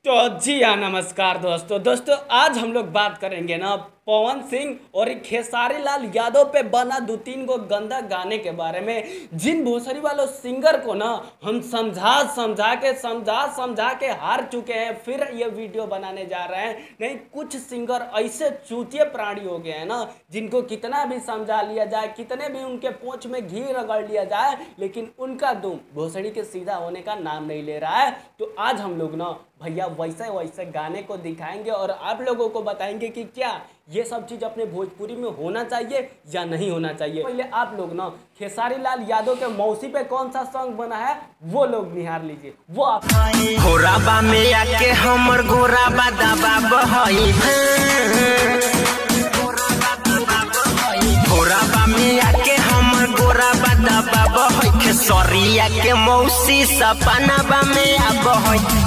तो जी हाँ, नमस्कार दोस्तों आज हम लोग बात करेंगे ना पवन सिंह और खेसारी लाल यादव पे बना 2-3 गो गंदा गाने के बारे में। जिन भोसड़ी वालों सिंगर को ना हम समझा के हार चुके हैं, फिर ये वीडियो बनाने जा रहे हैं। नहीं, कुछ सिंगर ऐसे चूतिए प्राणी हो गए हैं ना, जिनको कितना भी समझा लिया जाए, कितने भी उनके पोंछ में घी रगड़ लिया जाए, लेकिन उनका दुम भोसड़ी के सीधा होने का नाम नहीं ले रहा है। तो आज हम लोग ना भैया वैसे गाने को दिखाएंगे और आप लोगों को बताएंगे कि क्या ये सब चीज़ अपने भोजपुरी में होना चाहिए या नहीं होना चाहिए। पहले आप लोग ना खेसारी लाल यादव के मौसी पे कौन सा सॉन्ग बना है वो लोग निहार लीजिए। वो आप घोराबा में आके हमर घोराबा दबा बहई, घोराबा में आके हमर घोराबा दबा बहई, खेसरिया के मौसी सपनाबा में आबहई।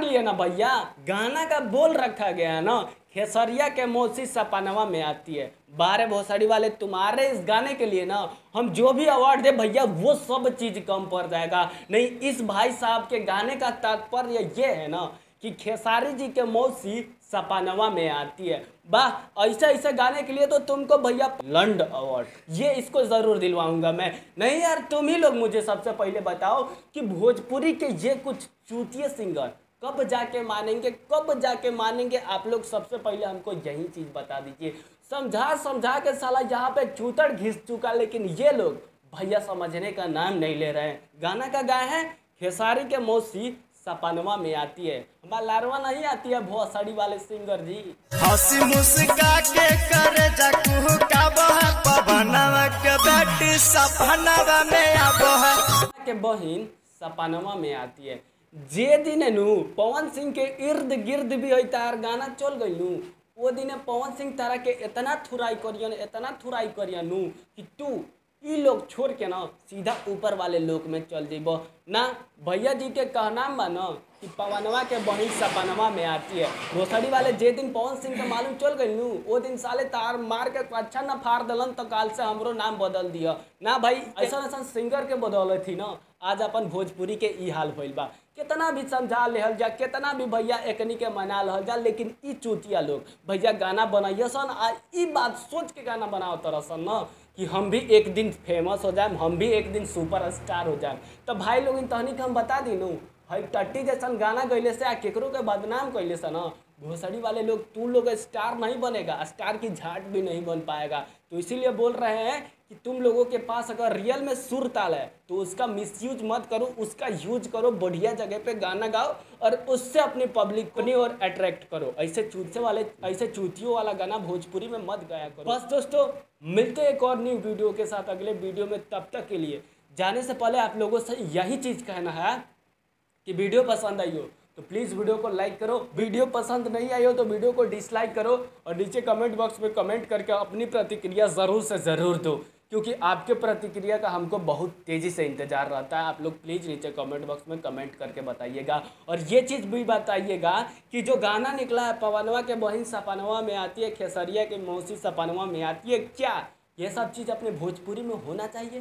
लिए ना भैया, गाना का बोल रखा गया है ना, खेसरिया के मौसी सपनवा में आती है। बारे भोसड़ी वाले, तुम्हारे इस गाने के लिए ना हम जो भी अवार्ड दे भैया वो सब चीज़ कम पड़ जाएगा। नहीं, इस भाई साहब के गाने का तात्पर्य ये है ना कि खेसारी जी के मौसी सपनवा में आती है। वाह, ऐसे गाने के लिए तो तुमको भैया लंड अवार्ड ये इसको ज़रूर दिलवाऊंगा मैं। नहीं यार, तुम ही लोग मुझे सबसे पहले बताओ कि भोजपुरी के ये कुछ चूतिए सिंगर कब जाके मानेंगे आप लोग। सबसे पहले हमको यही चीज़ बता दीजिए। समझा के साला यहाँ पे चूतड़ घिस चुका, लेकिन ये लोग भैया समझने का नाम नहीं ले रहे हैं। गाना का गाय है खेसारी के मौसी सपनवा में आती है, हमारा लारवा नहीं आती है भोसड़ी वाले सिंगर जी। हंसी मुस्का के करे जाकू का बह पवनवा के बेटी सपनवा में आबह के बहिन सपनवा में आती है। जे दिन नु पवन सिंह के इर्द गिर्द भी होई तार गाना चल गई नु, वो दिन पवन सिंह तारा के इतना थुराई करियन नु कि तू ई लोग छोड़ के ना सीधा ऊपर वाले लोक में चल जेबो ना। भैया जी के कहना बा ना कि पवनवा के बहिन सपनवा में आती है। भोसड़ी वाले जे दिन पवन सिंह के मालूम चल गई नु, वो दिन साले तार मार के अच्छा ना फाड़ दलन, तो काल से हमरो नाम बदल दिया ना भाई। ऐसा सिंगर के बदौलत थी ना आज अपन भोजपुरी के ई हाल भइल बा। कितना भी समझा लेहल जा, कितना भी भैया एकनी के मना लहल जा, लेकिन ई चूतिया लोग भैया गाना बनाइए सन आ ई बात सोच के गाना बनाओ तरह सन ना कि हम भी एक दिन फेमस हो जाए, हम भी एक दिन सुपर स्टार हो जाए। तो भाई लोग इन तहनी के हम बता दी नू, हई टट्टी जैसन गाना गैले से आ केकरो के बदनाम कैले से ना भोसड़ी वाले लोग, तू लोग स्टार नहीं बनेगा, स्टार की झाट भी नहीं बन पाएगा। तो इसीलिए बोल रहे हैं कि तुम लोगों के पास अगर रियल में सुर ताल है तो उसका मिसयूज मत करो, उसका यूज करो, बढ़िया जगह पे गाना गाओ और उससे अपनी पब्लिक को और अट्रैक्ट करो। ऐसे चूतियों वाला गाना भोजपुरी में मत गाया करो। बस दोस्तों, मिलते एक और न्यू वीडियो के साथ अगले वीडियो में। तब तक के लिए जाने से पहले आप लोगों से यही चीज़ कहना है कि वीडियो पसंद आई हो तो प्लीज़ वीडियो को लाइक करो, वीडियो पसंद नहीं आई हो तो वीडियो को डिसलाइक करो और नीचे कमेंट बॉक्स में कमेंट करके अपनी प्रतिक्रिया ज़रूर से ज़रूर दो, क्योंकि आपके प्रतिक्रिया का हमको बहुत तेज़ी से इंतज़ार रहता है। आप लोग प्लीज़ नीचे कमेंट बॉक्स में कमेंट करके बताइएगा और ये चीज़ भी बताइएगा कि जो गाना निकला है पवनवा के बहिन सपनवा में आती है, खेसरिया के मौसी सपनवा में आती है, क्या ये सब चीज़ अपने भोजपुरी में होना चाहिए